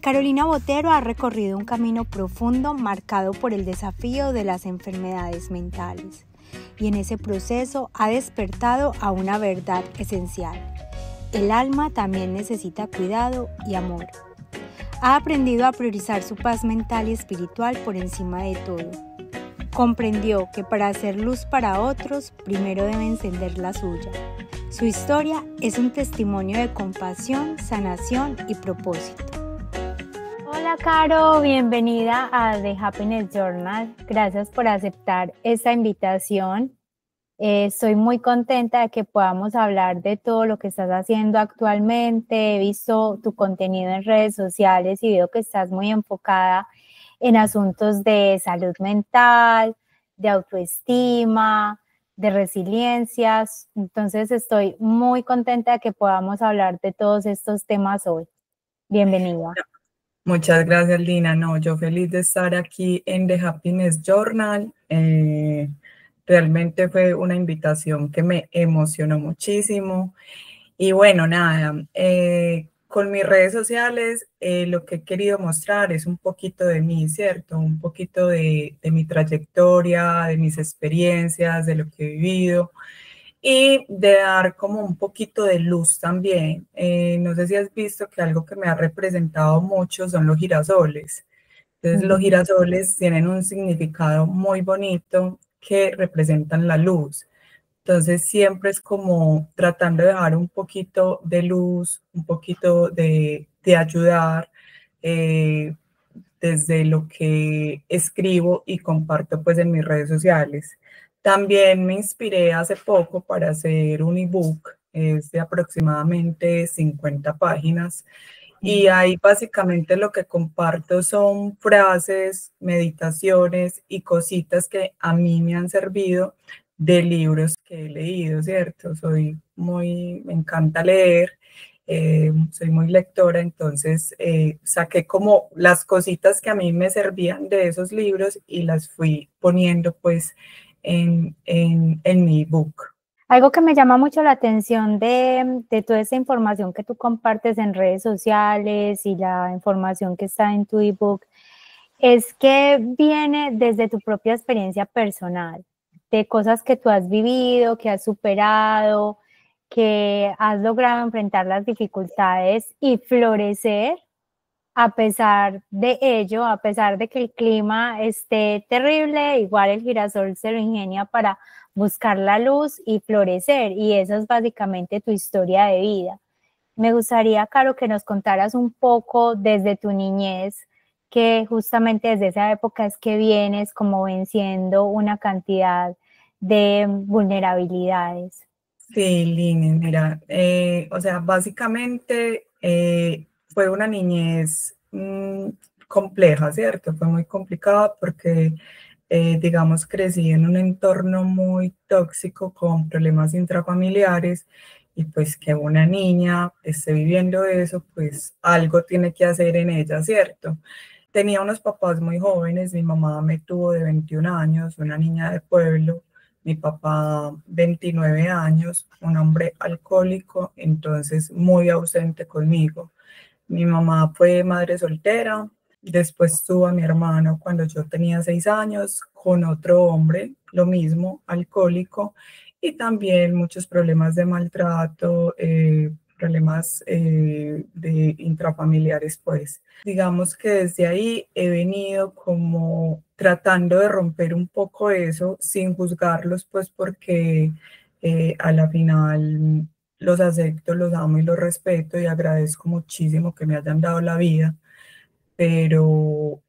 Carolina Botero ha recorrido un camino profundo marcado por el desafío de las enfermedades mentales y en ese proceso ha despertado a una verdad esencial. El alma también necesita cuidado y amor. Ha aprendido a priorizar su paz mental y espiritual por encima de todo. Comprendió que para hacer luz para otros, primero debe encender la suya. Su historia es un testimonio de compasión, sanación y propósito. Hola Caro, bienvenida a The Happiness Journal. Gracias por aceptar esta invitación. Estoy muy contenta de que podamos hablar de todo lo que estás haciendo actualmente. He visto tu contenido en redes sociales y veo que estás muy enfocada en asuntos de salud mental, de autoestima, de resiliencias. Entonces estoy muy contenta de que podamos hablar de todos estos temas hoy. Bienvenida. Muchas gracias, Lina. No, yo feliz de estar aquí en The Happiness Journal. Realmente fue una invitación que me emocionó muchísimo. Y bueno, nada, con mis redes sociales lo que he querido mostrar es un poquito de mí, ¿cierto? Un poquito de mi trayectoria, de mis experiencias, de lo que he vivido. Y de dar como un poquito de luz también. No sé si has visto que algo que me ha representado mucho son los girasoles. Entonces, los girasoles tienen un significado muy bonito que representan la luz. Entonces, siempre es como tratando de dejar un poquito de luz, un poquito de ayudar desde lo que escribo y comparto pues en mis redes sociales. También me inspiré hace poco para hacer un ebook, es de aproximadamente 50 páginas. Y ahí básicamente lo que comparto son frases, meditaciones y cositas que a mí me han servido de libros que he leído, ¿cierto? Me encanta leer, soy muy lectora, entonces saqué como las cositas que a mí me servían de esos libros y las fui poniendo pues en mi ebook. Algo que me llama mucho la atención de toda esa información que tú compartes en redes sociales y la información que está en tu ebook es que viene desde tu propia experiencia personal, de cosas que tú has vivido, que has superado, que has logrado enfrentar las dificultades y florecer a pesar de ello, a pesar de que el clima esté terrible, igual el girasol se lo ingenia para buscar la luz y florecer, y esa es básicamente tu historia de vida. Me gustaría, Caro, que nos contaras un poco desde tu niñez, que justamente desde esa época es que vienes como venciendo una cantidad de vulnerabilidades. Sí, Lini, mira, o sea, básicamente fue una niñez compleja, ¿cierto? Fue muy complicada porque, digamos, crecí en un entorno muy tóxico con problemas intrafamiliares y pues que una niña esté viviendo eso, pues algo tiene que hacer en ella, ¿cierto? Tenía unos papás muy jóvenes, mi mamá me tuvo de 21 años, una niña de pueblo, mi papá 29 años, un hombre alcohólico, entonces muy ausente conmigo. Mi mamá fue madre soltera, después tuvo a mi hermano cuando yo tenía 6 años con otro hombre, lo mismo, alcohólico, y también muchos problemas de maltrato, problemas de intrafamiliares, pues. Digamos que desde ahí he venido como tratando de romper un poco eso sin juzgarlos, pues porque a la final los acepto, los amo y los respeto y agradezco muchísimo que me hayan dado la vida, pero,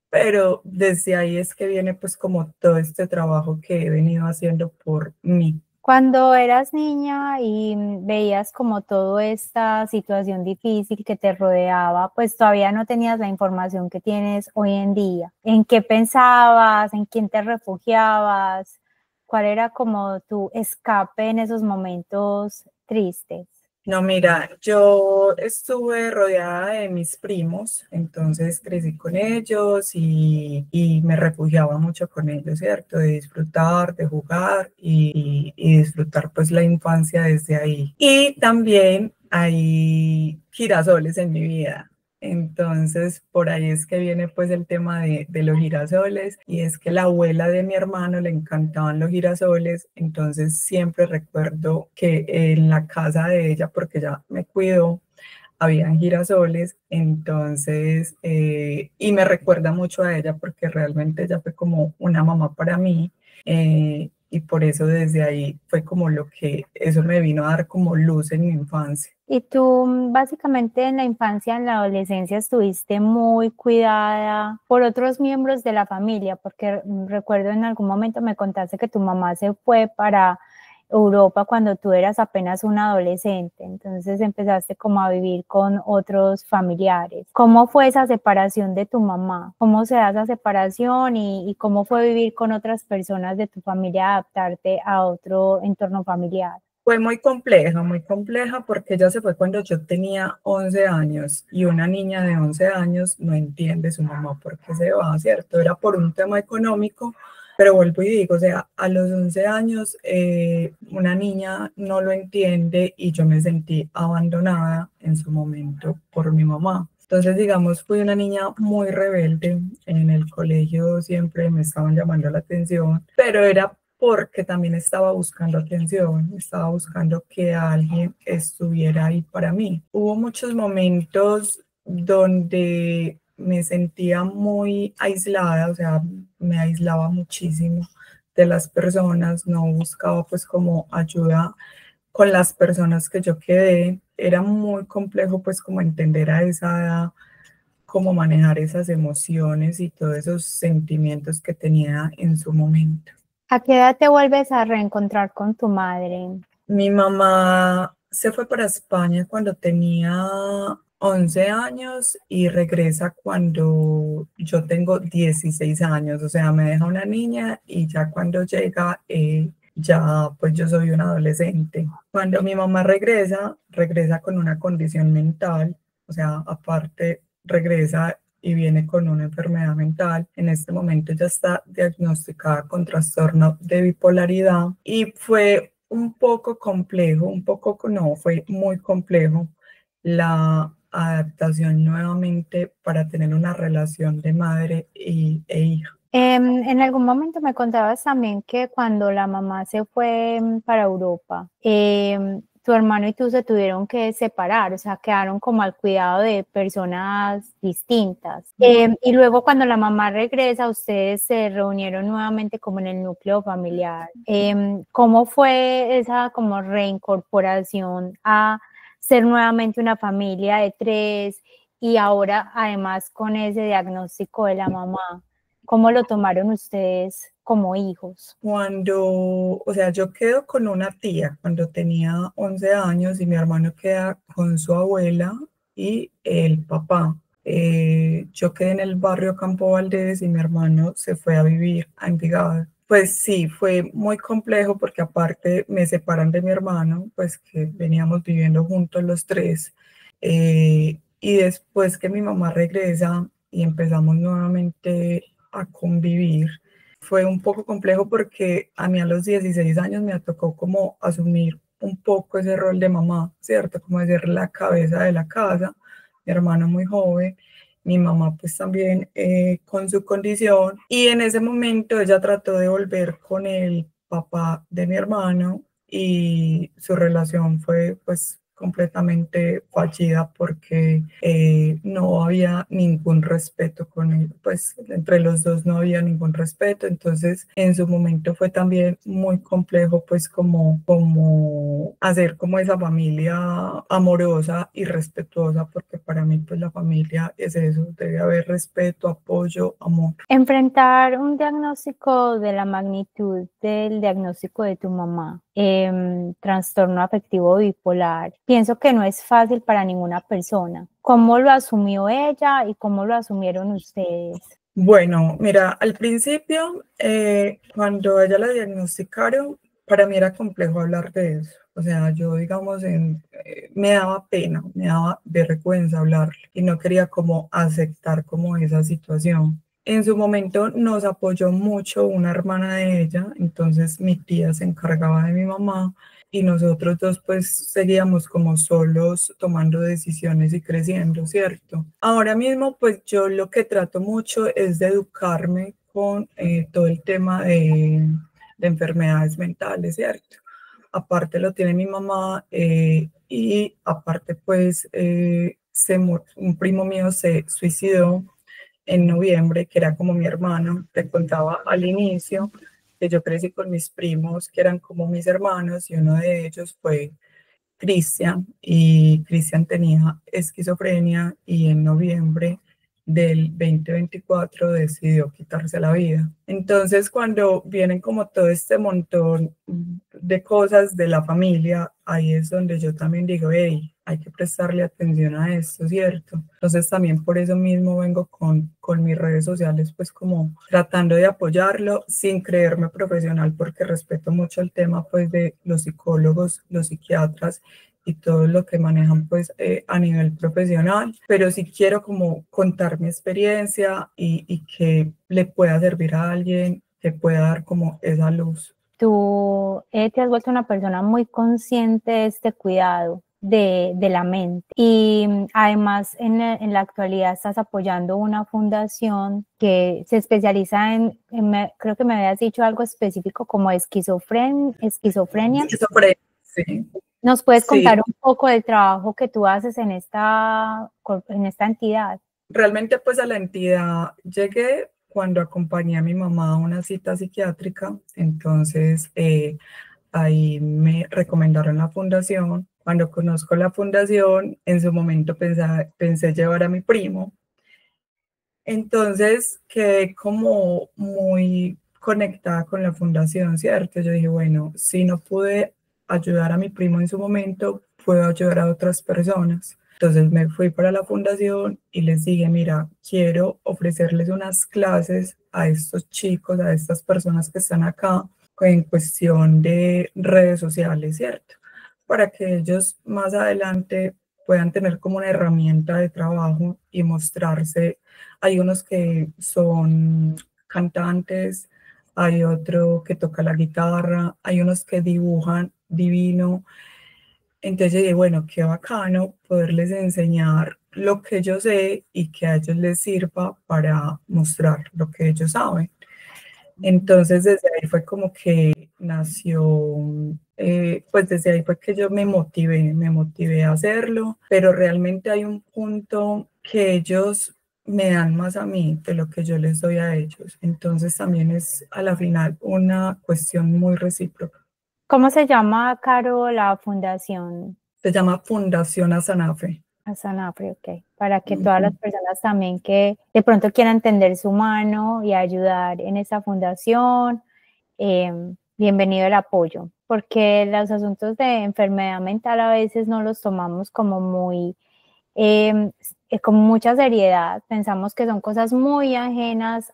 pero desde ahí es que viene pues como todo este trabajo que he venido haciendo por mí. Cuando eras niña y veías como toda esta situación difícil que te rodeaba, pues todavía no tenías la información que tienes hoy en día. ¿En qué pensabas? ¿En quién te refugiabas? ¿Cuál era como tu escape en esos momentos tristes? No, mira, yo estuve rodeada de mis primos, entonces crecí con ellos y me refugiaba mucho con ellos, ¿cierto? De disfrutar, de jugar y disfrutar pues la infancia desde ahí. Y también hay girasoles en mi vida. Entonces, por ahí es que viene pues el tema de los girasoles, y es que la abuela de mi hermano le encantaban los girasoles, entonces siempre recuerdo que en la casa de ella, porque ella me cuidó, habían girasoles, entonces, y me recuerda mucho a ella porque realmente ella fue como una mamá para mí, y por eso desde ahí fue como lo que, eso me vino a dar como luz en mi infancia. Y tú básicamente en la infancia, en la adolescencia, estuviste muy cuidada por otros miembros de la familia, porque recuerdo en algún momento me contaste que tu mamá se fue para Europa cuando tú eras apenas un adolescente, entonces empezaste como a vivir con otros familiares. ¿Cómo fue esa separación de tu mamá? ¿Cómo se da esa separación y cómo fue vivir con otras personas de tu familia, adaptarte a otro entorno familiar? Fue muy compleja porque ella se fue cuando yo tenía 11 años, y una niña de 11 años no entiende su mamá por qué se va, ¿cierto? Era por un tema económico, pero vuelvo y digo, o sea, a los 11 años una niña no lo entiende, y yo me sentí abandonada en su momento por mi mamá. Entonces, digamos, fui una niña muy rebelde. En el colegio siempre me estaban llamando la atención, pero era porque también estaba buscando atención, estaba buscando que alguien estuviera ahí para mí. Hubo muchos momentos donde me sentía muy aislada, o sea, me aislaba muchísimo de las personas, no buscaba pues como ayuda con las personas que yo quedé. Era muy complejo pues como entender a esa edad cómo manejar esas emociones y todos esos sentimientos que tenía en su momento. ¿A qué edad te vuelves a reencontrar con tu madre? Mi mamá se fue para España cuando tenía 11 años y regresa cuando yo tengo 16 años, o sea, me deja una niña y ya cuando llega, ya pues yo soy un adolescente. Cuando mi mamá regresa, regresa con una condición mental, o sea, aparte regresa y viene con una enfermedad mental. En este momento ya está diagnosticada con trastorno de bipolaridad, y fue un poco complejo, un poco, no, fue muy complejo la adaptación nuevamente para tener una relación de madre e hija. En algún momento me contabas también que cuando la mamá se fue para Europa, tu hermano y tú se tuvieron que separar, o sea, quedaron como al cuidado de personas distintas. Y luego cuando la mamá regresa, ustedes se reunieron nuevamente como en el núcleo familiar. ¿Cómo fue esa como reincorporación a ser nuevamente una familia de tres y ahora además con ese diagnóstico de la mamá? ¿Cómo lo tomaron ustedes como hijos? Cuando, o sea, yo quedo con una tía cuando tenía 11 años, y mi hermano queda con su abuela y el papá. Yo quedé en el barrio Campo Valdés y mi hermano se fue a vivir a Envigado. Pues sí, fue muy complejo porque aparte me separan de mi hermano, pues que veníamos viviendo juntos los tres. Y después que mi mamá regresa y empezamos nuevamente a convivir, fue un poco complejo porque a mí a los 16 años me tocó como asumir un poco ese rol de mamá, ¿cierto? Como de ser la cabeza de la casa, mi hermano muy joven, mi mamá pues también con su condición, y en ese momento ella trató de volver con el papá de mi hermano, y su relación fue pues completamente fallida porque no había ningún respeto con él, pues entre los dos no había ningún respeto. Entonces en su momento fue también muy complejo pues como hacer como esa familia amorosa y respetuosa, porque para mí pues la familia es eso, debe haber respeto, apoyo, amor. Enfrentar un diagnóstico de la magnitud del diagnóstico de tu mamá, trastorno afectivo bipolar, pienso que no es fácil para ninguna persona. ¿Cómo lo asumió ella y cómo lo asumieron ustedes? Bueno, mira, al principio, cuando a ella la diagnosticaron, para mí era complejo hablar de eso. O sea, yo, digamos, me daba pena, me daba vergüenza hablar, y no quería como aceptar como esa situación. En su momento nos apoyó mucho una hermana de ella, entonces mi tía se encargaba de mi mamá, y nosotros dos pues seguíamos como solos tomando decisiones y creciendo, ¿cierto? Ahora mismo pues yo lo que trato mucho es de educarme con todo el tema de enfermedades mentales, ¿cierto? Aparte lo tiene mi mamá y aparte pues un primo mío se suicidó en noviembre, que era como mi hermano. Te contaba al inicio que yo crecí con mis primos, que eran como mis hermanos, y uno de ellos fue Cristian, y Cristian tenía esquizofrenia y en noviembre del 2024 decidió quitarse la vida. Entonces, cuando vienen como todo este montón de cosas de la familia, ahí es donde yo también digo, hey, hay que prestarle atención a esto, ¿cierto? Entonces también por eso mismo vengo con mis redes sociales, pues como tratando de apoyarlo sin creerme profesional, porque respeto mucho el tema pues de los psicólogos, los psiquiatras y todo lo que manejan pues a nivel profesional, pero sí quiero como contar mi experiencia y que le pueda servir a alguien, que pueda dar como esa luz. Tú te has vuelto una persona muy consciente de este cuidado de la mente y además en la actualidad estás apoyando una fundación que se especializa creo que me habías dicho algo específico como esquizofrenia. Esquizofrenia, sí. ¿Nos puedes Sí, contar un poco del trabajo que tú haces en esta entidad? realmente pues a la entidad llegué cuando acompañé a mi mamá a una cita psiquiátrica, entonces ahí me recomendaron la fundación. Cuando conozco la fundación, en su momento pensé llevar a mi primo, entonces quedé como muy conectada con la fundación, ¿cierto? Yo dije, bueno, si no pude ayudar a mi primo en su momento, puedo ayudar a otras personas. Entonces me fui para la fundación y les dije, mira, quiero ofrecerles unas clases a estos chicos, a estas personas que están acá en cuestión de redes sociales, ¿cierto? Para que ellos más adelante puedan tener como una herramienta de trabajo y mostrarse. Hay unos que son cantantes, hay otro que toca la guitarra, hay unos que dibujan divino. Entonces yo dije, bueno, qué bacano poderles enseñar lo que yo sé y que a ellos les sirva para mostrar lo que ellos saben. Entonces desde ahí fue como que nació, pues desde ahí fue que yo me motivé a hacerlo, pero realmente hay un punto que ellos me dan más a mí de lo que yo les doy a ellos. Entonces también es a la final una cuestión muy recíproca. ¿Cómo se llama, Caro, la fundación? Se llama Fundación Asanafe. A Sanafre, ok. Para que todas las personas también que de pronto quieran tender su mano y ayudar en esa fundación, bienvenido el apoyo, porque los asuntos de enfermedad mental a veces no los tomamos como muy, con mucha seriedad. Pensamos que son cosas muy ajenas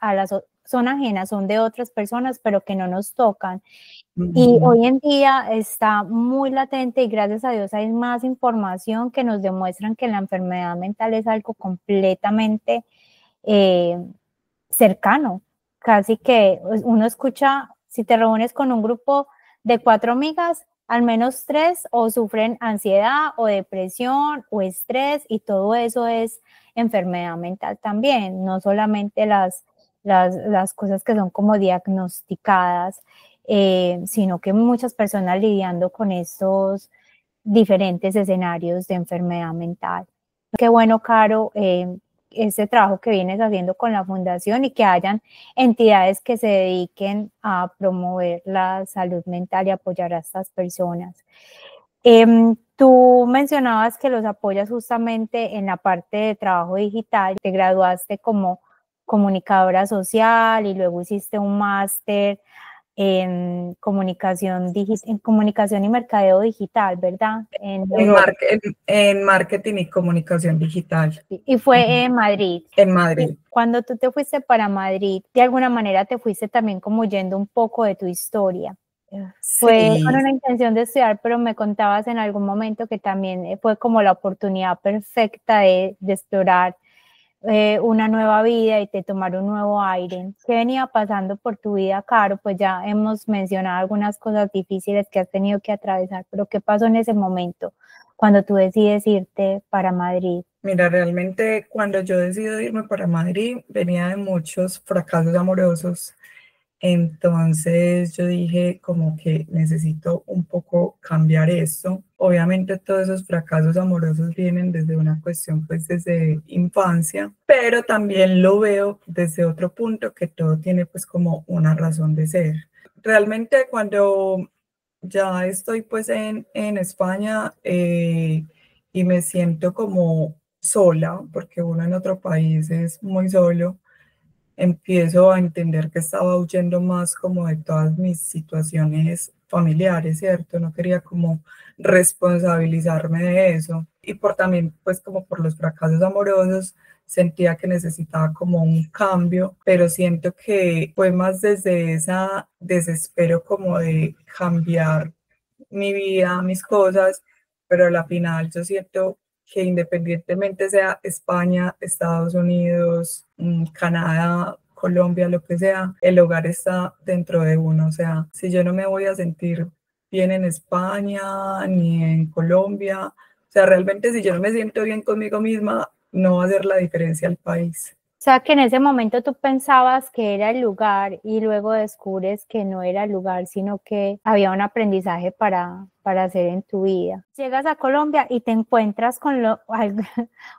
son ajenas, son de otras personas, pero que no nos tocan. Y hoy en día está muy latente y gracias a Dios hay más información que nos demuestran que la enfermedad mental es algo completamente cercano. Casi que uno escucha, si te reúnes con un grupo de 4 amigas, al menos 3 o sufren ansiedad o depresión o estrés y todo eso es enfermedad mental también, no solamente las cosas que son como diagnosticadas, sino que muchas personas lidiando con estos diferentes escenarios de enfermedad mental. Qué bueno, Caro, este trabajo que vienes haciendo con la fundación y que hayan entidades que se dediquen a promover la salud mental y apoyar a estas personas. Tú mencionabas que los apoyas justamente en la parte de trabajo digital. Te graduaste como comunicadora social y luego hiciste un máster en comunicación y mercadeo digital, ¿verdad? En Europa. En marketing y comunicación digital. Y fue en Madrid. En Madrid. Cuando tú te fuiste para Madrid, de alguna manera te fuiste también como yendo un poco de tu historia. Fue Sí, con una intención de estudiar, pero me contabas en algún momento que también fue como la oportunidad perfecta de explorar una nueva vida y de tomar un nuevo aire. ¿Qué venía pasando por tu vida, Caro? Pues ya hemos mencionado algunas cosas difíciles que has tenido que atravesar, pero ¿qué pasó en ese momento cuando tú decides irte para Madrid? Mira, realmente cuando yo decido irme para Madrid, venía de muchos fracasos amorosos. Entonces yo dije como que necesito un poco cambiar esto. Obviamente todos esos fracasos amorosos vienen desde una cuestión pues desde infancia, pero también lo veo desde otro punto que todo tiene pues como una razón de ser. Realmente cuando ya estoy pues en España y me siento como sola, porque uno en otro país es muy solo, empiezo a entender que estaba huyendo más como de todas mis situaciones familiares, ¿cierto? No quería como responsabilizarme de eso. Y por también, pues como por los fracasos amorosos, sentía que necesitaba como un cambio, pero siento que fue más desde esa desespero como de cambiar mi vida, mis cosas, pero a la final yo siento que independientemente sea España, Estados Unidos, Canadá, Colombia, lo que sea, el hogar está dentro de uno. O sea, si yo no me voy a sentir bien en España ni en Colombia, o sea, realmente si yo no me siento bien conmigo misma, no va a hacer la diferencia al país. O sea, que en ese momento tú pensabas que era el lugar y luego descubres que no era el lugar, sino que había un aprendizaje para hacer en tu vida. Llegas a Colombia y te encuentras con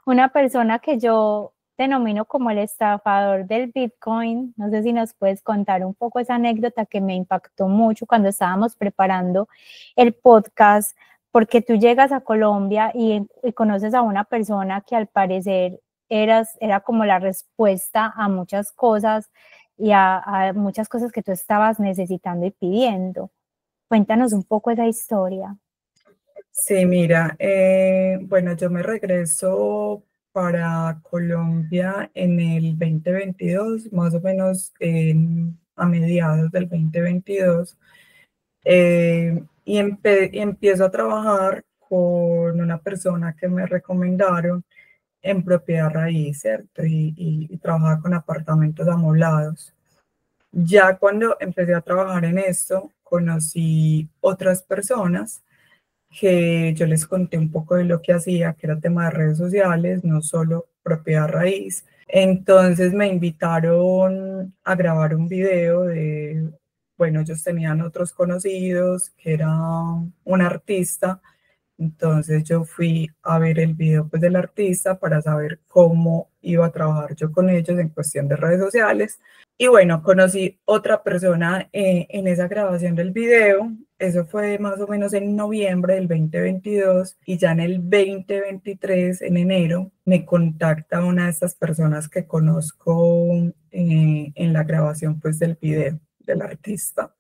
una persona que yo denomino como el estafador del Bitcoin. No sé si nos puedes contar un poco esa anécdota que me impactó mucho cuando estábamos preparando el podcast, porque tú llegas a Colombia y conoces a una persona que al parecer era como la respuesta a muchas cosas y a muchas cosas que tú estabas necesitando y pidiendo. Cuéntanos un poco esa historia. Sí, mira, bueno, yo me regreso para Colombia en el 2022, más o menos a mediados del 2022, y empiezo a trabajar con una persona que me recomendaron en propiedad raíz, ¿cierto? Y trabajaba con apartamentos amoblados. Ya cuando empecé a trabajar en esto, conocí otras personas que yo les conté un poco de lo que hacía, que era tema de redes sociales, no solo propiedad raíz. Entonces me invitaron a grabar un video de, bueno, ellos tenían otros conocidos, que era un artista. Entonces yo fui a ver el video pues, del artista para saber cómo iba a trabajar yo con ellos en cuestión de redes sociales. Y bueno, conocí otra persona en esa grabación del video. Eso fue más o menos en noviembre del 2022 y ya en el 2023, en enero, me contacta una de estas personas que conozco en la grabación pues del video del artista.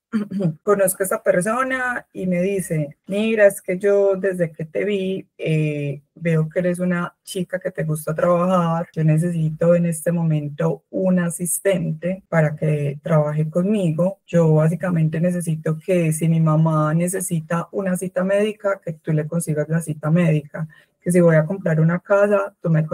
Conozco a esta persona y me dice, mira, es que yo desde que te vi veo que eres una chica que te gusta trabajar, yo necesito en este momento un asistente para que trabaje conmigo. Yo básicamente necesito que si mi mamá necesita una cita médica, que tú le consigas la cita médica, que si voy a comprar una casa, tú me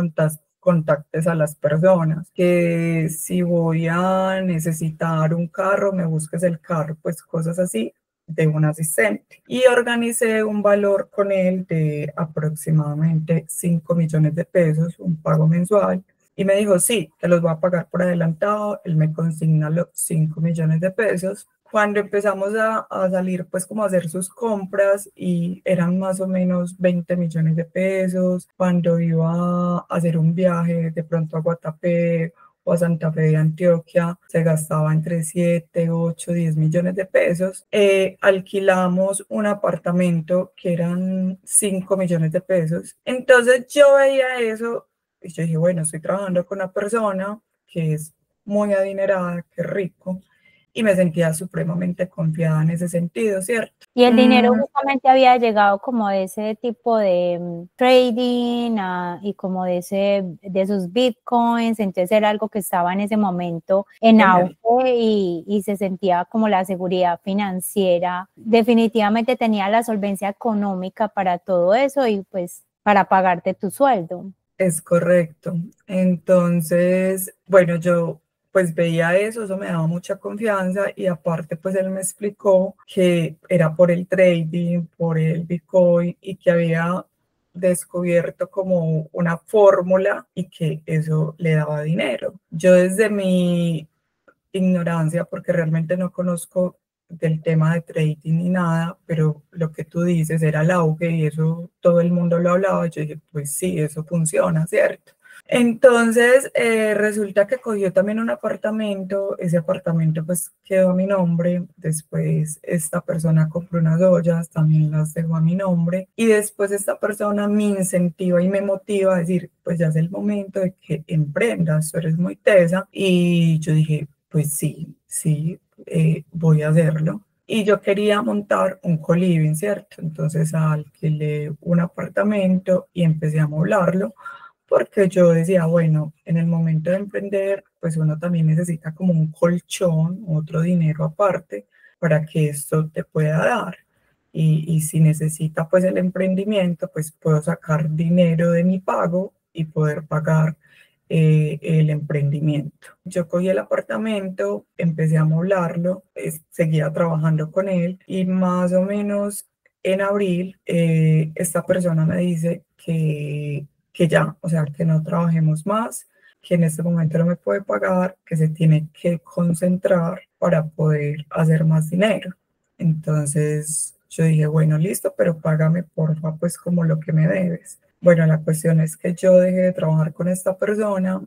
contactes a las personas, que si voy a necesitar un carro, me busques el carro, pues cosas así de un asistente. Y organicé un valor con él de aproximadamente 5 millones de pesos, un pago mensual. Y me dijo, sí, te los voy a pagar por adelantado. Él me consigna los 5 millones de pesos. Cuando empezamos a salir, pues como a hacer sus compras y eran más o menos 20 millones de pesos. Cuando iba a hacer un viaje de pronto a Guatapé o a Santa Fe de Antioquia, se gastaba entre 7, 8, 10 millones de pesos. Alquilamos un apartamento que eran 5 millones de pesos. Entonces yo veía eso y yo dije, bueno, estoy trabajando con una persona que es muy adinerada, que es rico, y me sentía supremamente confiada en ese sentido, ¿cierto? Y el dinero justamente había llegado como de ese tipo de trading y como de esos bitcoins, entonces era algo que estaba en ese momento en auge y se sentía como la seguridad financiera. Definitivamente tenía la solvencia económica para todo eso y pues para pagarte tu sueldo. Es correcto. Entonces, bueno, yo pues veía eso me daba mucha confianza y aparte pues él me explicó que era por el trading, por el Bitcoin y que había descubierto como una fórmula y que eso le daba dinero. Yo desde mi ignorancia, porque realmente no conozco del tema de trading ni nada, pero lo que tú dices era el auge y eso todo el mundo lo hablaba. Yo dije, pues sí, eso funciona, ¿cierto? Entonces, resulta que cogió también un apartamento, ese apartamento pues quedó a mi nombre, después esta persona compró unas ollas, también las dejó a mi nombre, y después esta persona me incentiva y me motiva a decir, pues ya es el momento de que emprendas, tú eres muy tesa, y yo dije, pues sí, sí, voy a hacerlo. Y yo quería montar un co-living, ¿cierto? Entonces alquilé un apartamento y empecé a amoblarlo porque yo decía, bueno, en el momento de emprender, pues uno también necesita como un colchón, otro dinero aparte, para que esto te pueda dar. Y si necesita pues el emprendimiento, pues puedo sacar dinero de mi pago y poder pagar el emprendimiento. Yo cogí el apartamento, empecé a amoblarlo, seguía trabajando con él y más o menos en abril esta persona me dice que ya, o sea, que no trabajemos más, que en este momento no me puede pagar, que se tiene que concentrar para poder hacer más dinero. Entonces yo dije, bueno, listo, pero págame porfa, pues como lo que me debes. Bueno, la cuestión es que yo dejé de trabajar con esta persona.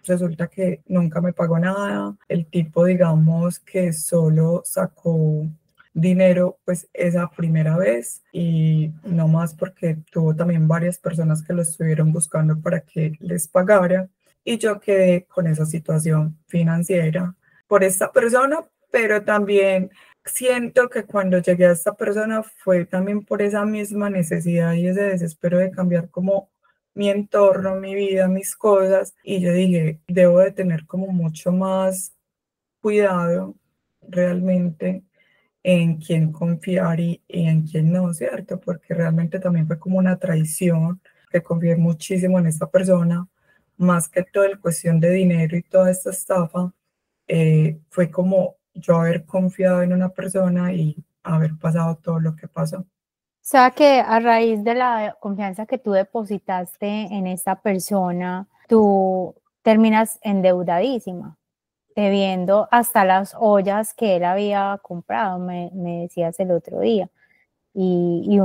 Resulta que nunca me pagó nada. El tipo, digamos, que solo sacó dinero pues esa primera vez y no más porque tuvo también varias personas que lo estuvieron buscando para que les pagara y yo quedé con esa situación financiera por esta persona, pero también siento que cuando llegué a esta persona fue también por esa misma necesidad y ese desespero de cambiar como mi entorno, mi vida, mis cosas y yo dije, debo de tener como mucho más cuidado realmente en quién confiar y en quién no, ¿cierto? Porque realmente también fue como una traición, que confié muchísimo en esta persona, más que toda la cuestión de dinero y toda esta estafa, fue como yo haber confiado en una persona y haber pasado todo lo que pasó. O sea que a raíz de la confianza que tú depositaste en esta persona, tú terminas endeudadísima, debiendo hasta las ollas que él había comprado, me decías el otro día. Y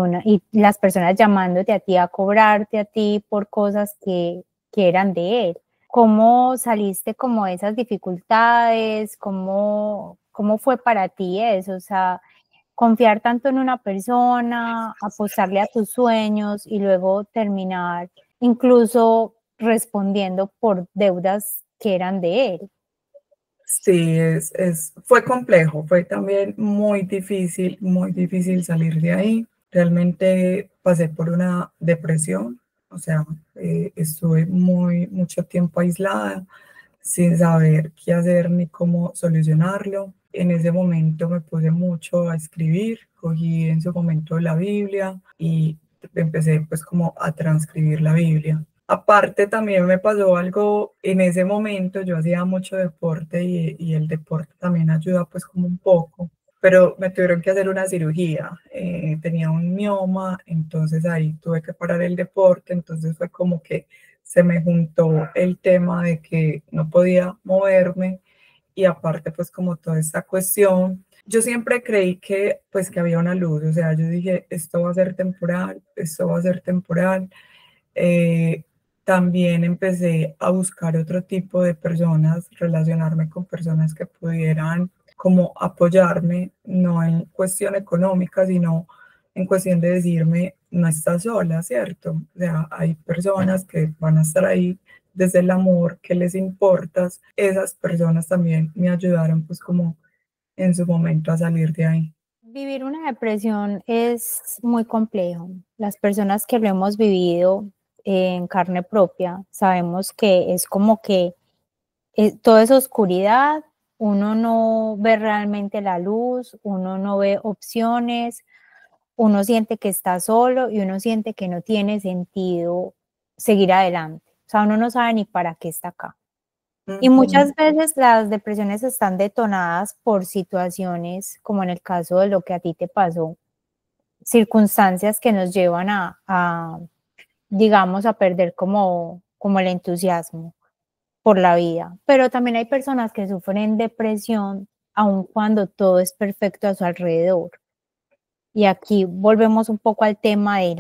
las personas llamándote a ti a cobrarte a ti por cosas que eran de él. ¿Cómo saliste como de esas dificultades? ¿Cómo fue para ti eso? O sea, confiar tanto en una persona, apostarle a tus sueños y luego terminar incluso respondiendo por deudas que eran de él. Sí, fue complejo, fue también muy difícil salir de ahí. Realmente pasé por una depresión, o sea, estuve mucho tiempo aislada, sin saber qué hacer ni cómo solucionarlo. En ese momento me puse mucho a escribir, cogí en su momento la Biblia y empecé pues como a transcribir la Biblia. Aparte también me pasó algo en ese momento, yo hacía mucho deporte y el deporte también ayuda pues como un poco, pero me tuvieron que hacer una cirugía, tenía un mioma, entonces ahí tuve que parar el deporte, entonces fue como que se me juntó el tema de que no podía moverme y aparte pues como toda esta cuestión, yo siempre creí que pues que había una luz, o sea, yo dije, esto va a ser temporal, esto va a ser temporal. Eh, También empecé a buscar otro tipo de personas, relacionarme con personas que pudieran como apoyarme, no en cuestión económica, sino en cuestión de decirme, no estás sola, ¿cierto? O sea, hay personas que van a estar ahí desde el amor, que les importas. Esas personas también me ayudaron pues como en su momento a salir de ahí. Vivir una depresión es muy complejo. Las personas que lo hemos vivido en carne propia sabemos que es como que toda esa oscuridad, uno no ve realmente la luz, uno no ve opciones, uno siente que está solo y uno siente que no tiene sentido seguir adelante. O sea, uno no sabe ni para qué está acá. Y Ujú. muchas veces las depresiones están detonadas por situaciones, como en el caso de lo que a ti te pasó, circunstancias que nos llevan digamos, a perder como el entusiasmo por la vida. Pero también hay personas que sufren depresión aun cuando todo es perfecto a su alrededor. Y aquí volvemos un poco al tema de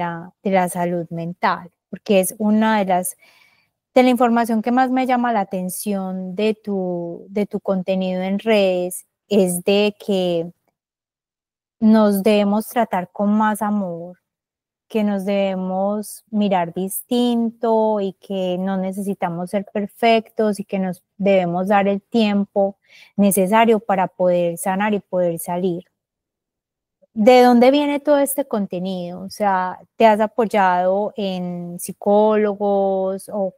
la salud mental, porque es una de la información que más me llama la atención de tu contenido en redes, es de que nos debemos tratar con más amor, que nos debemos mirar distinto y que no necesitamos ser perfectos y que nos debemos dar el tiempo necesario para poder sanar y poder salir. ¿De dónde viene todo este contenido? O sea, ¿te has apoyado en psicólogos o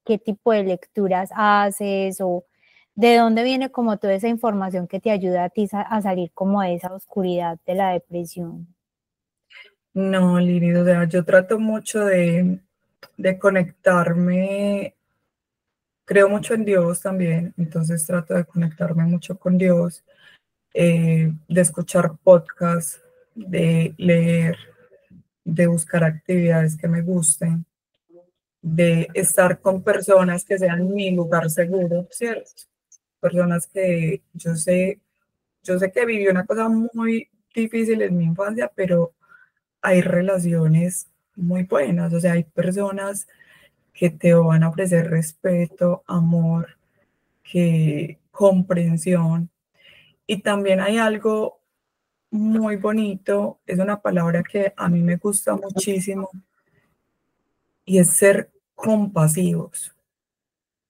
qué tipo de lecturas haces? ¿O de dónde viene como toda esa información que te ayuda a ti a salir como de esa oscuridad de la depresión? No, Lili, o sea, yo trato mucho de conectarme, creo mucho en Dios también, entonces trato de conectarme mucho con Dios, de escuchar podcasts, de leer, de buscar actividades que me gusten, de estar con personas que sean mi lugar seguro, ¿cierto? Personas que yo sé que viví una cosa muy difícil en mi infancia, pero hay relaciones muy buenas, o sea, hay personas que te van a ofrecer respeto, amor, que comprensión. Y también hay algo muy bonito, es una palabra que a mí me gusta muchísimo y es ser compasivos,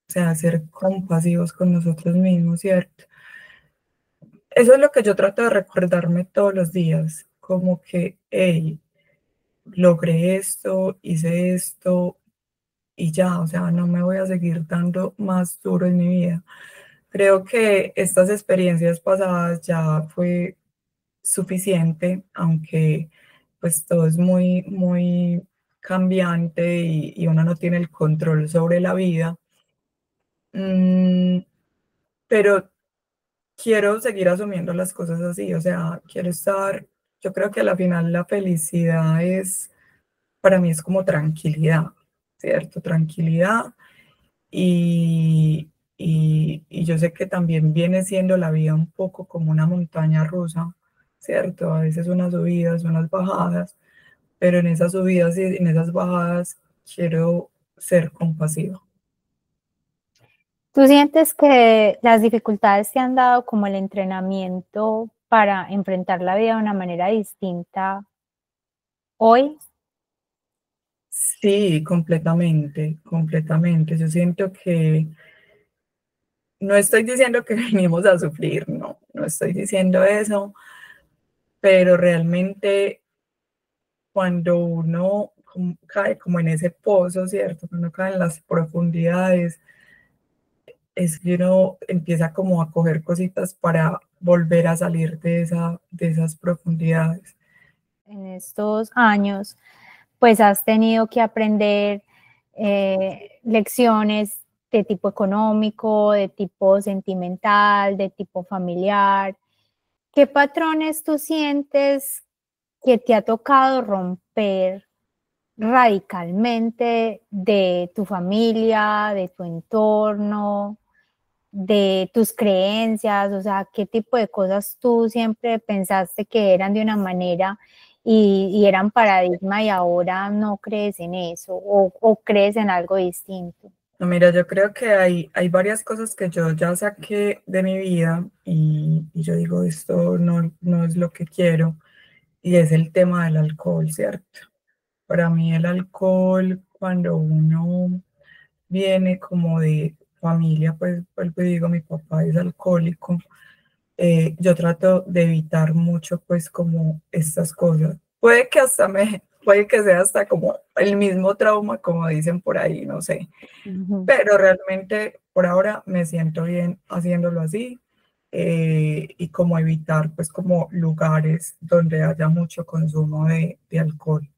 o sea, ser compasivos con nosotros mismos, ¿cierto? Eso es lo que yo trato de recordarme todos los días, como que, hey, logré esto, hice esto y ya, o sea, no me voy a seguir dando más duro en mi vida. Creo que estas experiencias pasadas ya fue suficiente, aunque pues todo es muy, muy cambiante y uno no tiene el control sobre la vida. Mm, pero quiero seguir asumiendo las cosas así, o sea, quiero estar, yo creo que a la final la felicidad es, para mí es como tranquilidad, ¿cierto? Tranquilidad y yo sé que también viene siendo la vida un poco como una montaña rusa, ¿cierto? A veces unas subidas, unas bajadas, pero en esas subidas y en esas bajadas quiero ser compasiva. ¿Tú sientes que las dificultades te han dado como el entrenamiento para enfrentar la vida de una manera distinta hoy? Sí, completamente, completamente. Yo siento que no estoy diciendo que venimos a sufrir, no, no estoy diciendo eso, pero realmente cuando uno cae como en ese pozo, ¿cierto? Cuando cae en las profundidades, es que uno empieza como a coger cositas para volver a salir de esas profundidades. En estos años, pues has tenido que aprender lecciones de tipo económico, de tipo sentimental, de tipo familiar. ¿Qué patrones tú sientes que te ha tocado romper radicalmente de tu familia, de tu entorno, de tus creencias? O sea, ¿qué tipo de cosas tú siempre pensaste que eran de una manera y eran paradigma y ahora no crees en eso o crees en algo distinto? No, mira, yo creo que hay varias cosas que yo ya saqué de mi vida y yo digo, esto no, no es lo que quiero, y es el tema del alcohol, ¿cierto? Para mí el alcohol, cuando uno viene como de familia, pues vuelvo y digo, mi papá es alcohólico, yo trato de evitar mucho pues como estas cosas. Puede que sea hasta como el mismo trauma, como dicen por ahí, no sé, Ujú. pero realmente por ahora me siento bien haciéndolo así, y como evitar pues como lugares donde haya mucho consumo de alcohol.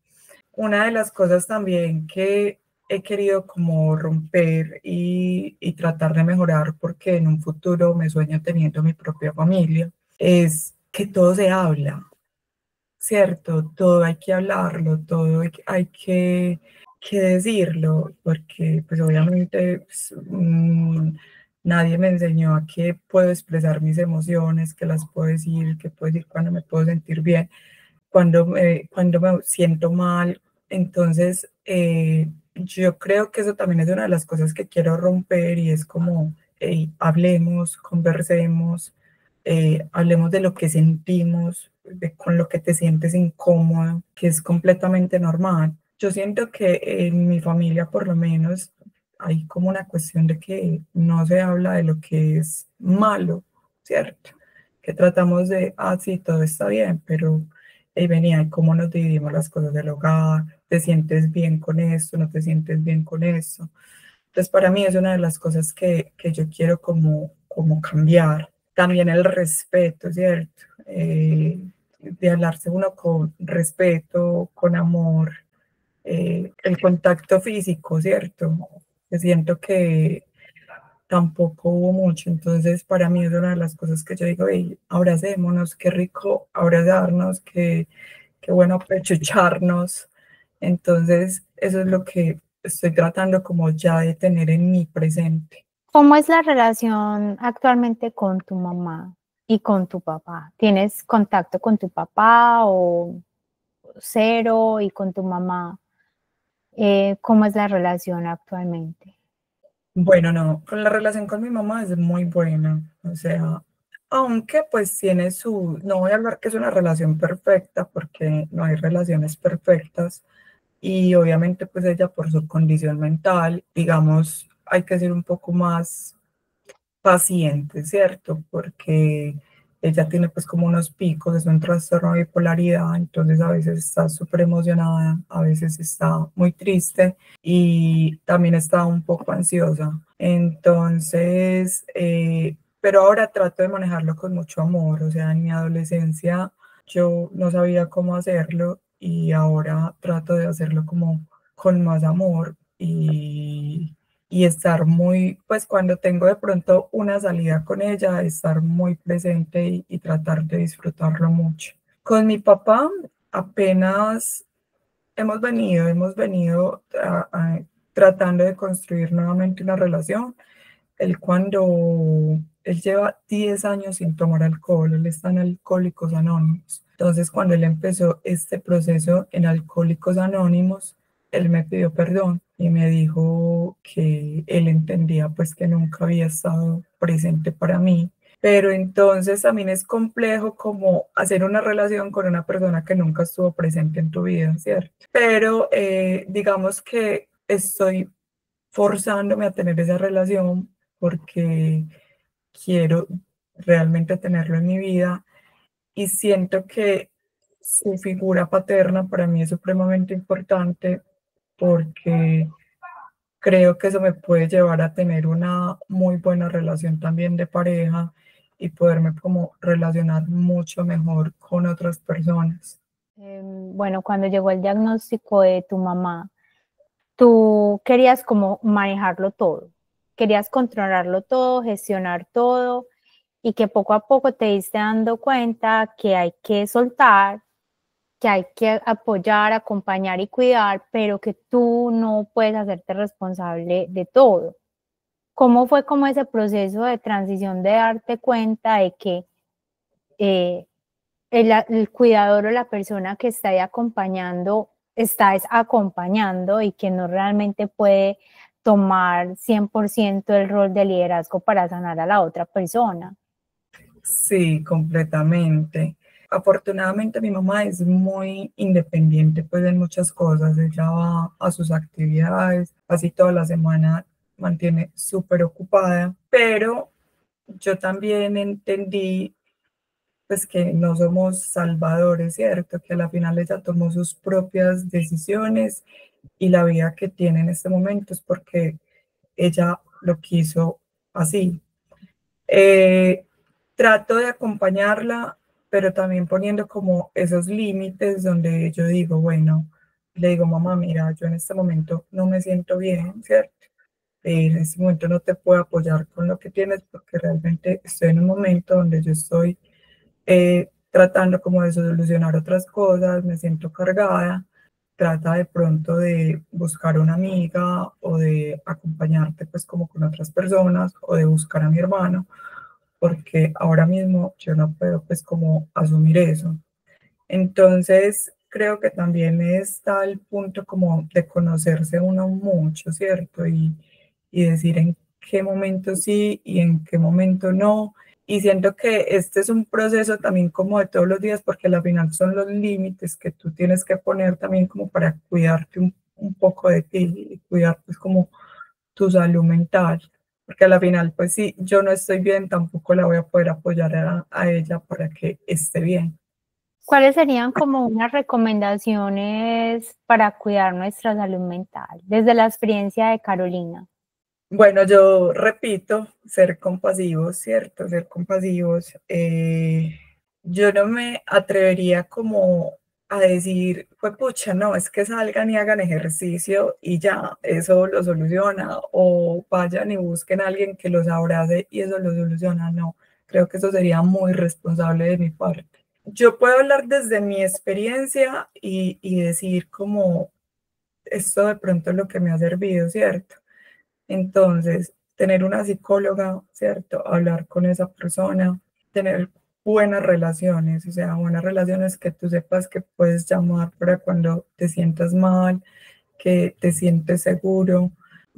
Una de las cosas también que he querido como romper y tratar de mejorar porque en un futuro me sueño teniendo mi propia familia, es que todo se habla, ¿cierto? Todo hay que hablarlo, todo hay que decirlo, porque pues obviamente pues, nadie me enseñó a que puedo expresar mis emociones, que las puedo decir, que puedo decir cuando me puedo sentir bien, cuando me siento mal. Entonces, yo creo que eso también es una de las cosas que quiero romper y es como, hey, hablemos, conversemos, hablemos de lo que sentimos, con lo que te sientes incómodo, que es completamente normal. Yo siento que en mi familia, por lo menos, hay como una cuestión de que no se habla de lo que es malo, ¿cierto? Que tratamos de, sí, todo está bien, pero venía, ¿cómo nos dividimos las cosas del hogar? ¿Te sientes bien con esto? ¿No te sientes bien con esto? Entonces, para mí es una de las cosas que yo quiero como cambiar. También el respeto, ¿cierto? De hablarse uno con respeto, con amor, el contacto físico, ¿cierto? Que siento que tampoco hubo mucho, entonces para mí es una de las cosas que yo digo, hey, abracémonos, qué rico abrazarnos, qué bueno pechucharnos. Entonces, eso es lo que estoy tratando como ya de tener en mi presente. ¿Cómo es la relación actualmente con tu mamá y con tu papá? ¿Tienes contacto con tu papá o cero y con tu mamá? ¿Cómo es la relación actualmente? Bueno, no, con la relación con mi mamá es muy buena, o sea, aunque pues tiene no voy a hablar que es una relación perfecta porque no hay relaciones perfectas y obviamente pues ella por su condición mental, digamos, hay que ser un poco más paciente, ¿cierto? Porque ella tiene pues como unos picos, es un trastorno de bipolaridad, entonces a veces está súper emocionada, a veces está muy triste y también está un poco ansiosa. Entonces, pero ahora trato de manejarlo con mucho amor, o sea, en mi adolescencia yo no sabía cómo hacerlo y ahora trato de hacerlo como con más amor y estar muy, pues cuando tengo de pronto una salida con ella, estar muy presente y tratar de disfrutarlo mucho. Con mi papá apenas hemos venido tratando de construir nuevamente una relación. Él lleva 10 años sin tomar alcohol, él está en Alcohólicos Anónimos. Entonces, cuando él empezó este proceso en Alcohólicos Anónimos, él me pidió perdón y me dijo que él entendía pues que nunca había estado presente para mí. Pero entonces también es complejo como hacer una relación con una persona que nunca estuvo presente en tu vida, ¿cierto? Pero digamos que estoy forzándome a tener esa relación porque quiero realmente tenerlo en mi vida y siento que su figura paterna para mí es supremamente importante porque creo que eso me puede llevar a tener una muy buena relación también de pareja y poderme como relacionar mucho mejor con otras personas. Bueno, cuando llegó el diagnóstico de tu mamá, tú querías como manejarlo todo, querías controlarlo todo, gestionar todo y que poco a poco te diste dando cuenta que hay que soltar, que hay que apoyar, acompañar y cuidar, pero que tú no puedes hacerte responsable de todo. ¿Cómo fue como ese proceso de transición de darte cuenta de que eh, el cuidador o la persona que está ahí acompañando está es acompañando y que no realmente puede tomar 100% el rol de liderazgo para sanar a la otra persona? Sí, completamente. Afortunadamente mi mamá es muy independiente pues en muchas cosas. Ella va a sus actividades, casi toda la semana mantiene súper ocupada, pero yo también entendí pues que no somos salvadores, ¿cierto? Que a la final ella tomó sus propias decisiones y la vida que tiene en este momento es porque ella lo quiso así. Eh, Trato de acompañarla, pero también poniendo como esos límites donde yo digo, bueno, le digo, mamá, mira, yo en este momento no me siento bien, ¿cierto? En este momento no te puedo apoyar con lo que tienes porque realmente estoy en un momento donde yo estoy tratando como de solucionar otras cosas, me siento cargada, trata de pronto de buscar una amiga o de acompañarte pues como con otras personas o de buscar a mi hermano, porque ahora mismo yo no puedo pues como asumir eso. Entonces, creo que también está el punto como de conocerse uno mucho, ¿cierto? Y decir en qué momento sí y en qué momento no. Y siento que este es un proceso también como de todos los días, porque al final son los límites que tú tienes que poner también como para cuidarte un poco de ti y cuidar pues como tu salud mental. Porque a la final, pues si yo no estoy bien, tampoco la voy a poder apoyar a ella para que esté bien. ¿Cuáles serían como unas recomendaciones para cuidar nuestra salud mental desde la experiencia de Carolina? Bueno, yo repito, ser compasivos, ¿cierto? Ser compasivos. Yo no me atrevería como a decir, pues pucha, no, es que salgan y hagan ejercicio y ya, eso lo soluciona, o vayan y busquen a alguien que los abrace y eso lo soluciona. No, creo que eso sería muy responsable de mi parte. Yo puedo hablar desde mi experiencia y decir como esto de pronto es lo que me ha servido, ¿cierto? Entonces, tener una psicóloga, ¿cierto? Hablar con esa persona, tener buenas relaciones, o sea, buenas relaciones que tú sepas que puedes llamar para cuando te sientas mal, que te sientes seguro.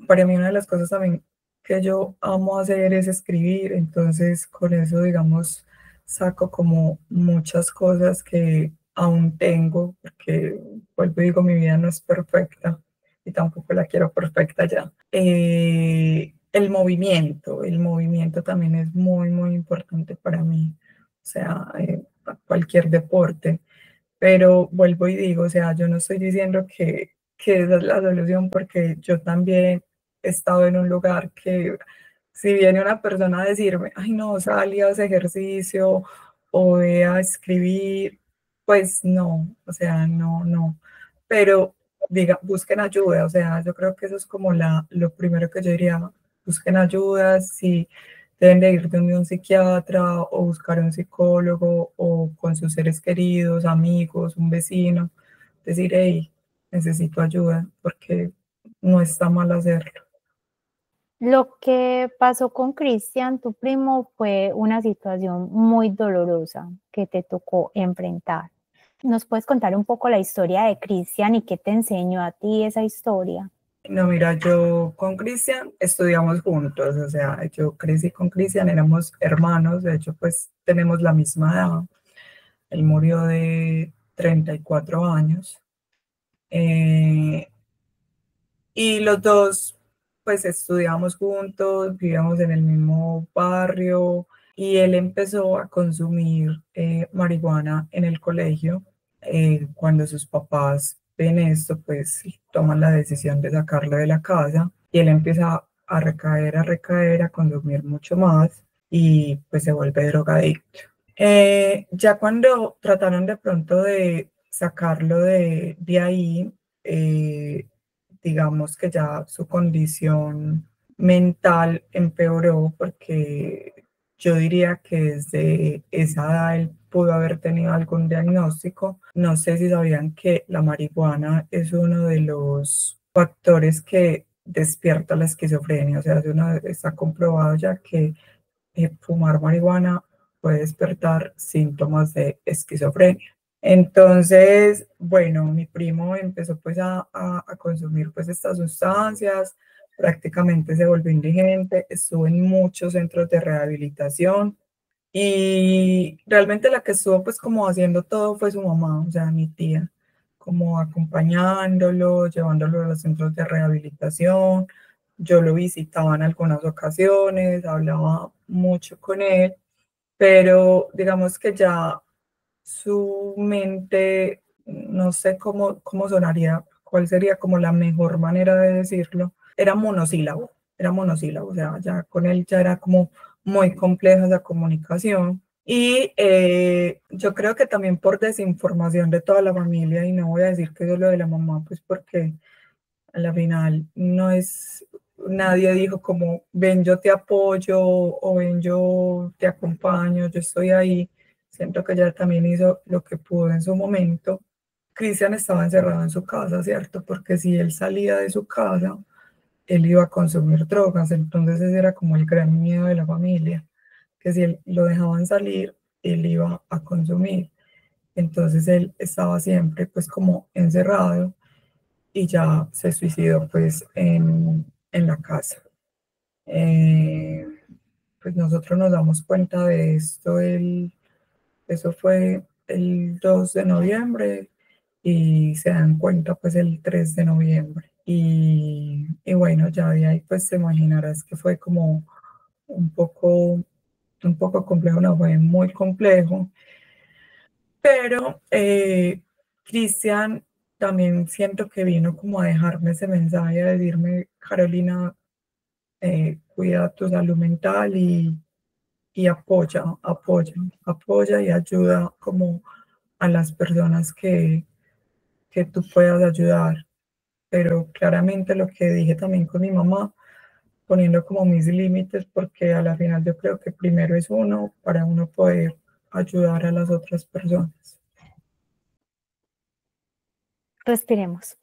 Para mí una de las cosas también que yo amo hacer es escribir, entonces con eso, digamos, saco como muchas cosas que aún tengo, porque vuelvo y digo, mi vida no es perfecta y tampoco la quiero perfecta ya. El movimiento también es muy, muy importante para mí, o sea, cualquier deporte. Pero vuelvo y digo, o sea, yo no estoy diciendo que esa es la solución porque yo también he estado en un lugar que si viene una persona a decirme, ay no, sal y haz ejercicio o ve a escribir, pues no, o sea, no, no. Pero diga, busquen ayuda, o sea, yo creo que eso es como lo primero que yo diría, busquen ayuda, si deben de ir donde un psiquiatra o buscar un psicólogo o con sus seres queridos, amigos, un vecino, decir, hey, necesito ayuda porque no está mal hacerlo. Lo que pasó con Cristian, tu primo, fue una situación muy dolorosa que te tocó enfrentar. ¿Nos puedes contar un poco la historia de Cristian y qué te enseñó a ti esa historia? No, mira, yo con Cristian estudiamos juntos, o sea, yo crecí con Cristian, éramos hermanos, de hecho, pues tenemos la misma edad. Él murió de 34 años. Eh, y los dos, pues estudiamos juntos, vivíamos en el mismo barrio y él empezó a consumir marihuana en el colegio. Cuando sus papás ven esto, pues toman la decisión de sacarlo de la casa y él empieza a recaer, a consumir mucho más y pues se vuelve drogadicto. Ya cuando trataron de pronto de sacarlo de ahí, digamos que ya su condición mental empeoró porque yo diría que desde esa edad él pudo haber tenido algún diagnóstico. No sé si sabían que la marihuana es uno de los factores que despierta la esquizofrenia, o sea, está comprobado ya que fumar marihuana puede despertar síntomas de esquizofrenia. Entonces, bueno, mi primo empezó pues a consumir pues estas sustancias, prácticamente se volvió indigente, estuvo en muchos centros de rehabilitación y realmente la que estuvo pues como haciendo todo fue su mamá, o sea, mi tía, como acompañándolo, llevándolo a los centros de rehabilitación. Yo lo visitaba en algunas ocasiones, hablaba mucho con él, pero digamos que ya su mente, no sé cómo sonaría, cuál sería como la mejor manera de decirlo, era monosílabo, o sea, ya con él ya era como muy compleja esa comunicación Y yo creo que también por desinformación de toda la familia, y no voy a decir que solo de la mamá, pues porque a la final no es, nadie dijo como, ven, yo te apoyo o ven, yo te acompaño, yo estoy ahí. Siento que ella también hizo lo que pudo en su momento. Cristian estaba encerrado en su casa, ¿cierto? Porque si él salía de su casa, él iba a consumir drogas, entonces ese era como el gran miedo de la familia, que si él lo dejaban salir, él iba a consumir. Entonces él estaba siempre pues como encerrado y ya se suicidó pues en la casa. Eh, pues nosotros nos damos cuenta de esto, eso fue el 2 de noviembre y se dan cuenta pues el 3 de noviembre. Y bueno, ya de ahí pues te imaginarás que fue como un poco, un poco complejo, no fue muy complejo, pero Cristian también siento que vino como a dejarme ese mensaje, a decirme, Carolina, cuida tu salud mental y apoya, apoya, apoya y ayuda como a las personas que tú puedas ayudar. Pero claramente lo que dije también con mi mamá, poniendo como mis límites, porque a la final yo creo que primero es uno para uno poder ayudar a las otras personas. Respiremos.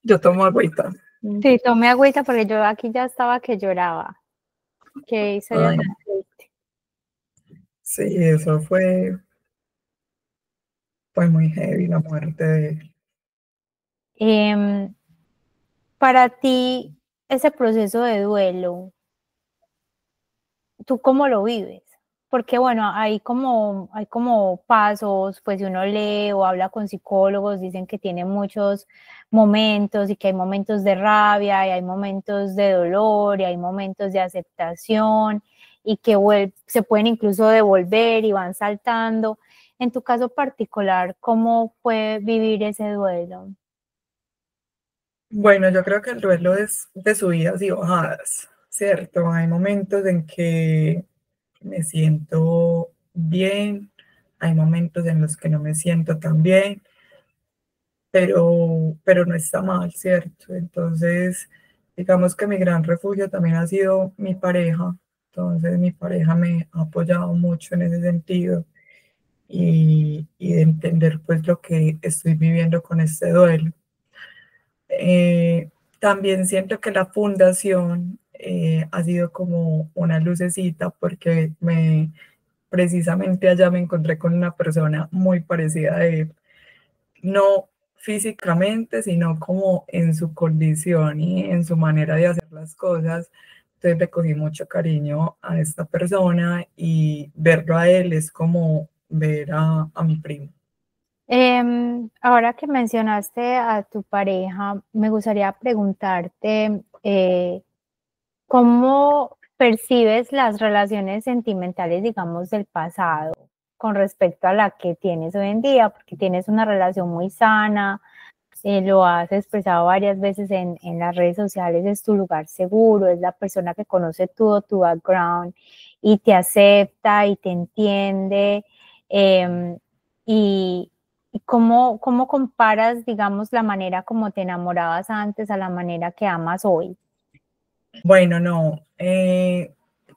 Yo tomo agüita. Sí, tomé agüita porque yo aquí ya estaba que lloraba. Qué historia Ay, tan triste. sí, eso fue muy heavy la muerte de él. Para ti, ese proceso de duelo, ¿tú cómo lo vives? Porque bueno, hay como pasos, pues si uno lee o habla con psicólogos, dicen que tiene muchos momentos y que hay momentos de rabia y hay momentos de dolor y hay momentos de aceptación y que se pueden incluso devolver y van saltando. En tu caso particular, ¿cómo fue vivir ese duelo? Bueno, yo creo que el duelo es de subidas y bajadas, ¿cierto? Hay momentos en que me siento bien, hay momentos en los que no me siento tan bien, pero no está mal, ¿cierto? Entonces, digamos que mi gran refugio también ha sido mi pareja. Entonces, mi pareja me ha apoyado mucho en ese sentido y de entender pues lo que estoy viviendo con este duelo. Eh, También siento que la fundación ha sido como una lucecita porque precisamente allá me encontré con una persona muy parecida a él, no físicamente, sino como en su condición y en su manera de hacer las cosas. Entonces le cogí mucho cariño a esta persona y verlo a él es como ver a mi primo. Ahora que mencionaste a tu pareja, me gustaría preguntarte, ¿cómo percibes las relaciones sentimentales, digamos, del pasado con respecto a la que tienes hoy en día? Porque tienes una relación muy sana, lo has expresado varias veces en las redes sociales, es tu lugar seguro, es la persona que conoce todo tu background y te acepta y te entiende. em, y y cómo comparas, digamos, la manera como te enamorabas antes a la manera que amas hoy. Bueno, no,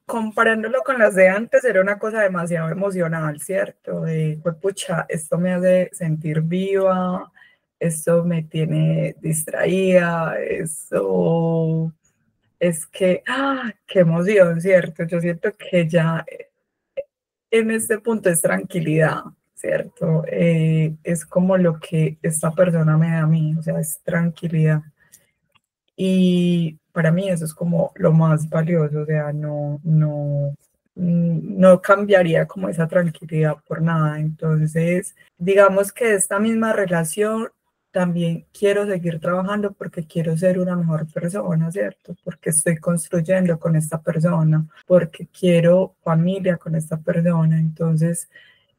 comparándolo con las de antes era una cosa demasiado emocional, ¿cierto? De, pues, pucha, esto me hace sentir viva, esto me tiene distraída, eso es que, qué emoción, ¿cierto? Yo siento que ya en este punto es tranquilidad, ¿cierto? Es como lo que esta persona me da a mí, o sea, es tranquilidad. Y para mí eso es como lo más valioso, o sea, no cambiaría como esa tranquilidad por nada. Entonces, digamos que esta misma relación también quiero seguir trabajando porque quiero ser una mejor persona, ¿cierto? Porque estoy construyendo con esta persona, porque quiero familia con esta persona. Entonces,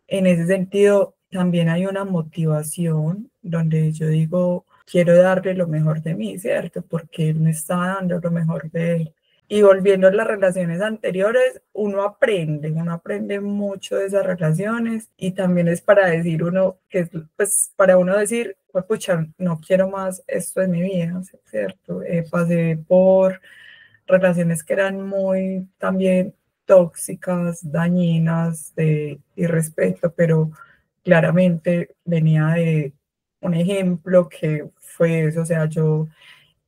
en ese sentido, también hay una motivación donde yo digo, quiero darle lo mejor de mí, ¿cierto? Porque él me está dando lo mejor de él. Y volviendo a las relaciones anteriores, uno aprende mucho de esas relaciones y también es para decir uno, que es pues para uno decir, pues pucha, no quiero más esto en mi vida, ¿cierto? Pasé por relaciones que eran muy también tóxicas, dañinas, de irrespeto, pero claramente venía de un ejemplo que fue eso, o sea, yo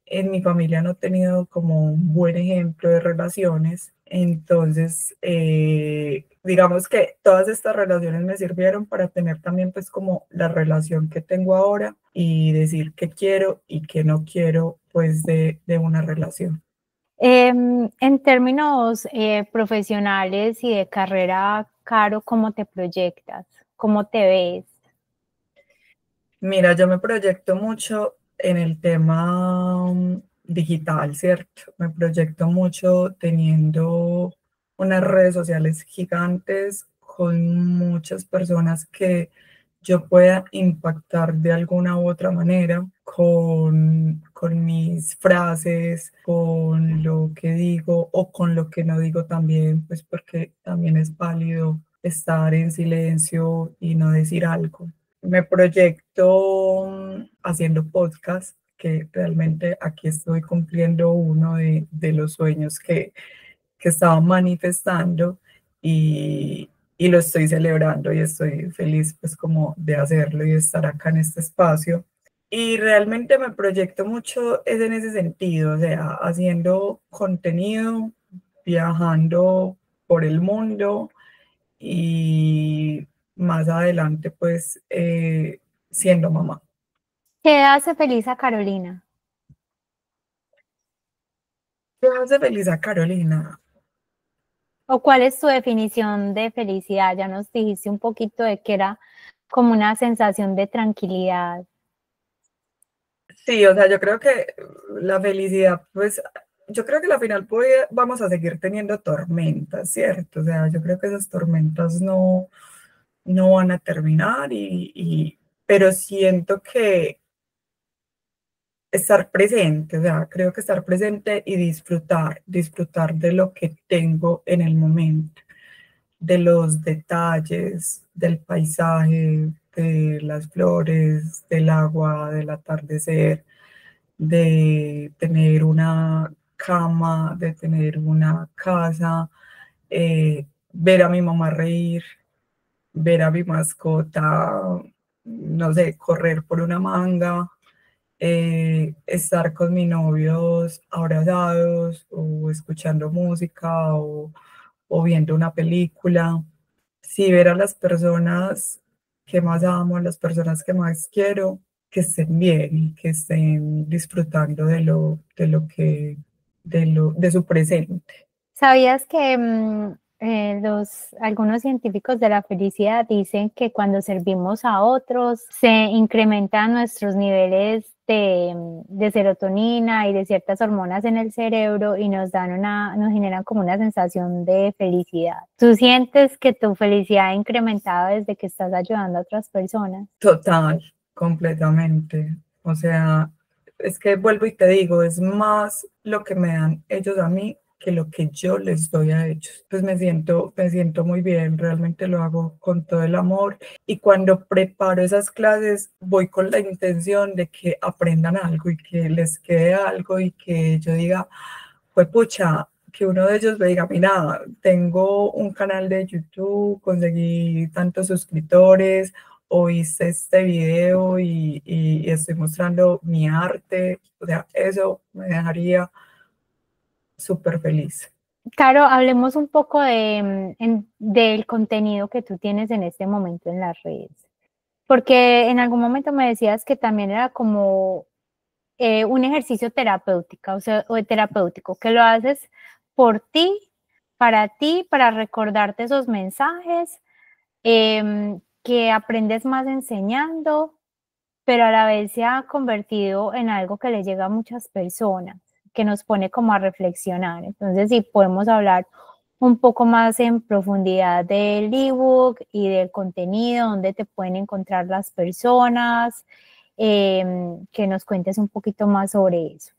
en mi familia no he tenido como un buen ejemplo de relaciones, entonces digamos que todas estas relaciones me sirvieron para tener también pues como la relación que tengo ahora y decir qué quiero y qué no quiero pues de una relación. En términos profesionales y de carrera, Caro, ¿cómo te proyectas? ¿Cómo te ves? Mira, yo me proyecto mucho en el tema digital, ¿cierto? Me proyecto mucho teniendo unas redes sociales gigantes con muchas personas que yo pueda impactar de alguna u otra manera con mis frases, con lo que digo o con lo que no digo también, pues porque también es válido estar en silencio y no decir algo. Me proyecto haciendo podcast, que realmente aquí estoy cumpliendo uno de los sueños que estaba manifestando y lo estoy celebrando y estoy feliz pues como de hacerlo y de estar acá en este espacio. Y realmente me proyecto mucho es en ese sentido, o sea, haciendo contenido, viajando por el mundo y más adelante pues siendo mamá. ¿Qué hace feliz a Carolina? ¿Qué hace feliz a Carolina? ¿O cuál es tu definición de felicidad? Ya nos dijiste un poquito de que era como una sensación de tranquilidad. Sí, o sea, yo creo que la felicidad, pues, yo creo que al final vamos a seguir teniendo tormentas, ¿cierto? O sea, yo creo que esas tormentas no van a terminar pero siento que estar presente, o sea, creo que estar presente y disfrutar de lo que tengo en el momento, de los detalles, del paisaje, de las flores, del agua, del atardecer, de tener una cama, de tener una casa, ver a mi mamá reír, ver a mi mascota, no sé, correr por una manga, estar con mis novios abrazados o escuchando música o viendo una película. Sí, ver a las personas que más amo, las personas que más quiero, que estén bien y que estén disfrutando de su presente. ¿Sabías que algunos científicos de la felicidad dicen que cuando servimos a otros se incrementan nuestros niveles de serotonina y de ciertas hormonas en el cerebro y nos generan como una sensación de felicidad? ¿Tú sientes que tu felicidad ha incrementado desde que estás ayudando a otras personas? Total, completamente. O sea, es que vuelvo y te digo, es más lo que me dan ellos a mí que lo que yo les doy a ellos. Pues me siento muy bien, realmente lo hago con todo el amor y cuando preparo esas clases voy con la intención de que aprendan algo y que les quede algo y que yo diga, pues pucha, que uno de ellos me diga, mira, tengo un canal de YouTube, conseguí tantos suscriptores, o hice este video y estoy mostrando mi arte, o sea, eso me dejaría súper feliz. Caro, hablemos un poco del contenido que tú tienes en este momento en las redes, porque en algún momento me decías que también era como un ejercicio terapéutico, o sea, o terapéutico, que lo haces por ti, para recordarte esos mensajes, que aprendes más enseñando, pero a la vez se ha convertido en algo que le llega a muchas personas, que nos pone como a reflexionar. Entonces, si podemos hablar un poco más en profundidad del ebook y del contenido, dónde te pueden encontrar las personas, que nos cuentes un poquito más sobre eso.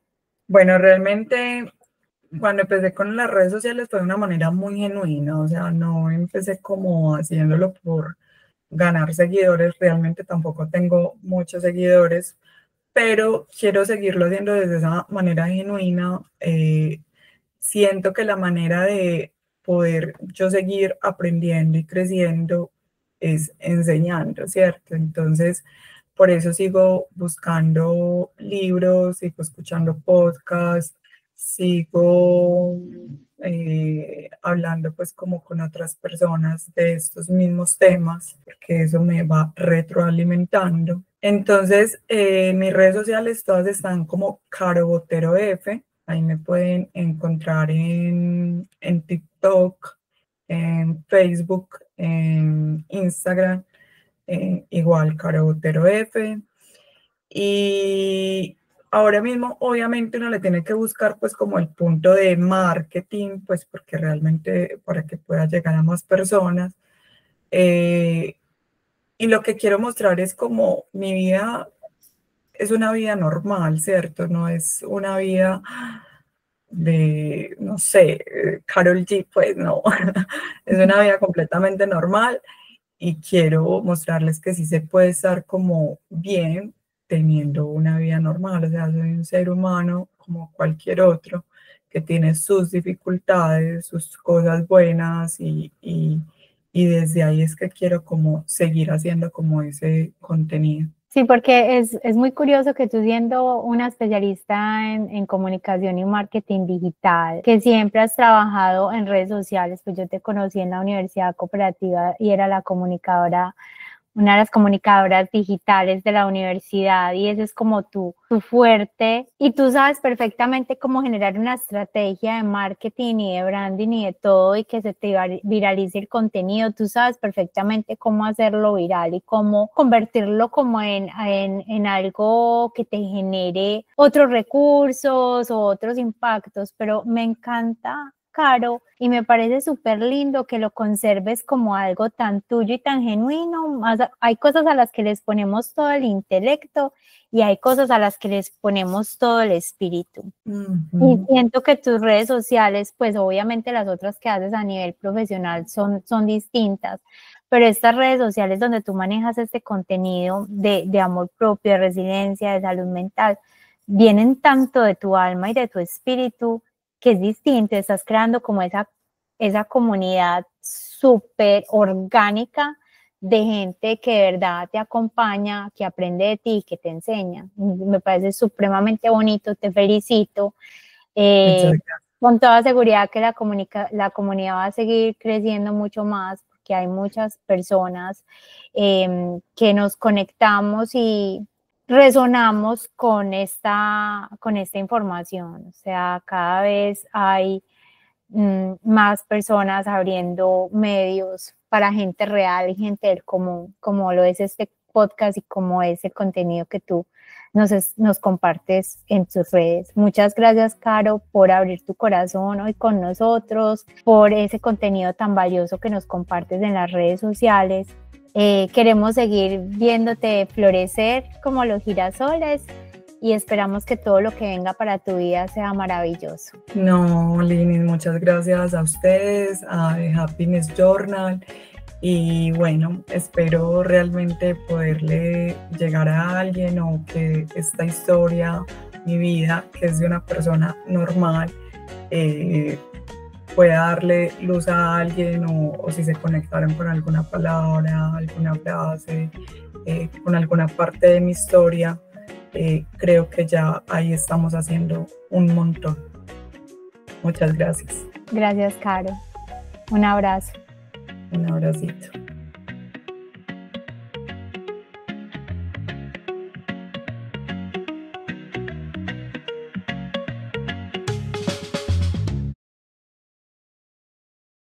Bueno, realmente cuando empecé con las redes sociales fue de una manera muy genuina, o sea, no empecé como haciéndolo por ganar seguidores, realmente tampoco tengo muchos seguidores, pero quiero seguirlo haciendo desde esa manera genuina. Siento que la manera de poder yo seguir aprendiendo y creciendo es enseñando, ¿cierto? Entonces, por eso sigo buscando libros, sigo escuchando podcasts, sigo hablando pues como con otras personas de estos mismos temas, porque eso me va retroalimentando. Entonces, mis redes sociales todas están como Caro Botero F. Ahí me pueden encontrar en TikTok, en Facebook, en Instagram, igual Caro Botero F. Y ahora mismo, obviamente, uno le tiene que buscar pues como el punto de marketing, pues porque realmente para que pueda llegar a más personas. Y lo que quiero mostrar es como mi vida es una vida normal, ¿cierto? No es una vida de, no sé, Karol G, pues no, es una vida completamente normal y quiero mostrarles que sí se puede estar como bien teniendo una vida normal, o sea, soy un ser humano como cualquier otro que tiene sus dificultades, sus cosas buenas y desde ahí es que quiero como seguir haciendo como ese contenido. Sí, porque es muy curioso que tú siendo una especialista en comunicación y marketing digital, que siempre has trabajado en redes sociales, pues yo te conocí en la Universidad Cooperativa y era la comunicadora, una de las comunicadoras digitales de la universidad y ese es como tu fuerte y tú sabes perfectamente cómo generar una estrategia de marketing y de branding y de todo y que se te viralice el contenido, tú sabes perfectamente cómo hacerlo viral y cómo convertirlo como en algo que te genere otros recursos o otros impactos, pero me encanta, Caro, y me parece súper lindo que lo conserves como algo tan tuyo y tan genuino. Hay cosas a las que les ponemos todo el intelecto y hay cosas a las que les ponemos todo el espíritu. Y siento que tus redes sociales, pues obviamente las otras que haces a nivel profesional son distintas, pero estas redes sociales donde tú manejas este contenido de amor propio, de resiliencia, de salud mental, vienen tanto de tu alma y de tu espíritu que es distinto, estás creando como esa comunidad súper orgánica de gente que de verdad te acompaña, que aprende de ti, que te enseña. Me parece supremamente bonito, te felicito. Con toda seguridad que la comunidad va a seguir creciendo mucho más porque hay muchas personas que nos conectamos y resonamos con esta información. O sea, cada vez hay más personas abriendo medios para gente real y gente del común, como lo es este podcast y como es el contenido que tú nos compartes en tus redes. Muchas gracias, Caro, por abrir tu corazón hoy con nosotros, por ese contenido tan valioso que nos compartes en las redes sociales. Queremos seguir viéndote florecer como los girasoles y esperamos que todo lo que venga para tu vida sea maravilloso. No, Linis, muchas gracias a ustedes, a The Happiness Journal y bueno, espero realmente poderle llegar a alguien o que esta historia, mi vida, que es de una persona normal, pueda darle luz a alguien o si se conectaron con alguna palabra, alguna frase, con alguna parte de mi historia. Creo que ya ahí estamos haciendo un montón. Muchas gracias. Gracias, Caro. Un abrazo. Un abracito.